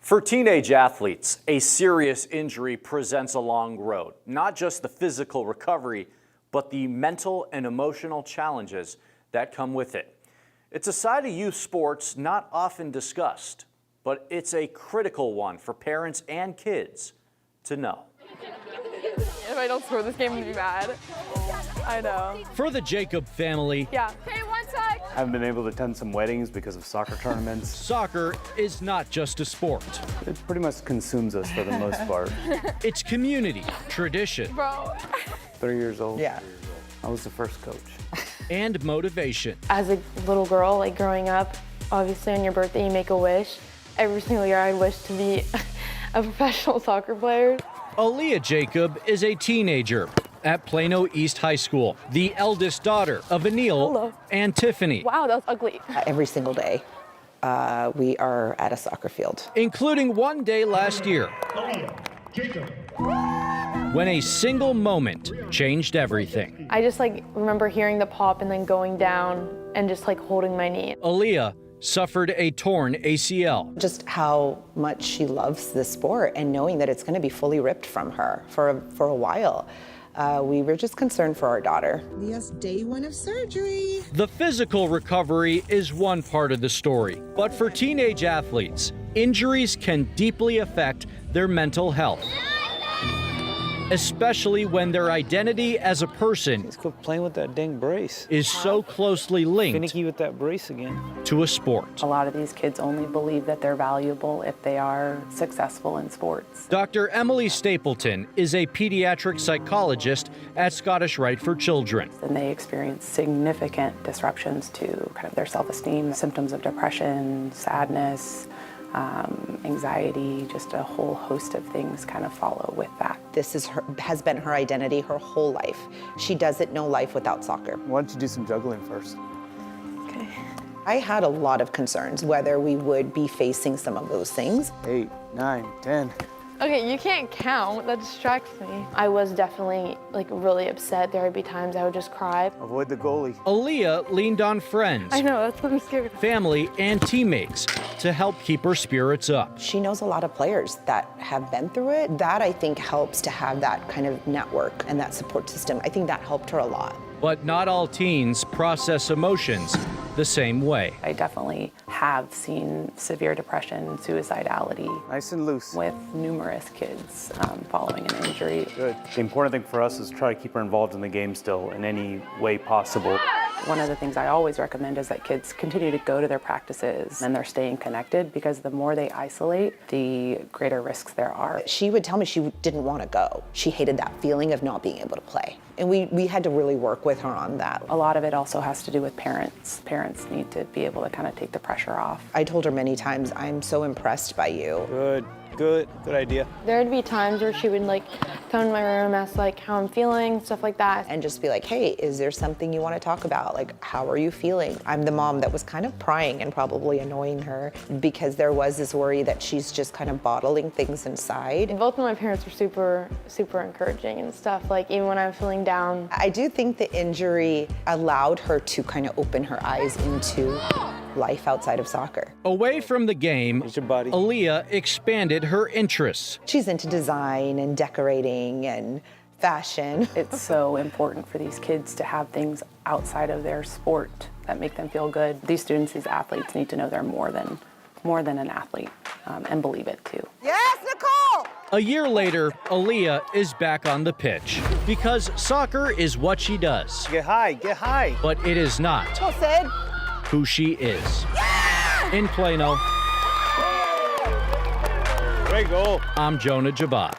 For teenage athletes, a serious injury presents a long road. Not just the physical recovery, but the mental and emotional challenges that come with it. It's a side of youth sports not often discussed, but it's a critical one for parents and kids to know. If I don't score this game, I'm gonna be mad. I know. For the Jacob family, Yeah. Okay, one sec. I haven't been able to attend some weddings because of soccer tournaments. soccer is not just a sport. It pretty much consumes us for the most part. It's community, tradition, Bro. 3 years old. Yeah. I was the first coach. and motivation. As a little girl, like growing up, obviously on your birthday you make a wish. Every single year I wish to be a professional soccer player. Aliya Jacob is a teenager at Plano East High School, the eldest daughter of Anil Hello. and Tiffany, Wow, that was ugly. Every single day, we are at a soccer field. including one day last year when a single moment changed everything. I just remember hearing the pop and then going down and just holding my knee. Aliya suffered a torn ACL. Just how much she loves this sport and knowing that it's going to be fully ripped from her for a while. We were just concerned for our daughter. Yes, day one of surgery. The physical recovery is one part of the story, but for teenage athletes, injuries can deeply affect their mental health, especially when their identity as a person Let's quit playing with that dang brace. is so closely linked Finicky with that brace again. to a sport. A lot of these kids only believe that they're valuable if they are successful in sports. Dr. Emily Stapleton is a pediatric psychologist at Scottish Rite for Children. And they experience significant disruptions to kind of their self-esteem, symptoms of depression, sadness, anxiety, just a whole host of things kind of follow with that. This has been her identity her whole life. She doesn't know life without soccer. Why don't you do some juggling first? Okay. I had a lot of concerns whether we would be facing some of those things. 8, 9, 10. Okay, you can't count. That distracts me. I was definitely really upset. There would be times I would just cry. Avoid the goalie. Aliya leaned on friends, I know, that's what I'm scared. family, and teammates to help keep her spirits up. She knows a lot of players that have been through it. That, I think, helps to have that kind of network and that support system. I think that helped her a lot. But not all teens process emotions the same way. I definitely have seen severe depression, suicidality Nice and loose. with numerous kids following an injury. Good. The important thing for us is try to keep her involved in the game still in any way possible. One of the things I always recommend is that kids continue to go to their practices and they're staying connected, because the more they isolate, the greater risks there are. She would tell me she didn't want to go. She hated that feeling of not being able to play. And we had to really work with her on that. A lot of it also has to do with parents. Parents need to be able to kind of take the pressure off. I told her many times, I'm so impressed by you. Good idea. There'd be times where she would come to my room, ask how I'm feeling, stuff like that. And just be like, hey, is there something you want to talk about? How are you feeling? I'm the mom that was kind of prying and probably annoying her, because there was this worry that she's just kind of bottling things inside. Both of my parents were super encouraging and stuff. Even when I'm feeling down. I do think the injury allowed her to kind of open her eyes into life outside of soccer. Away from the game, Use your body. Aliya expanded her interests. She's into design and decorating and fashion. It's so important for these kids to have things outside of their sport that make them feel good. These students, these athletes need to know they're more than an athlete, and believe it too. Yes, Nicole! A year later, Aliya is back on the pitch because soccer is what she does, Get high, get high. but it is not Well said. who she is. In Plano, Great goal. I'm Jonah Jabbat.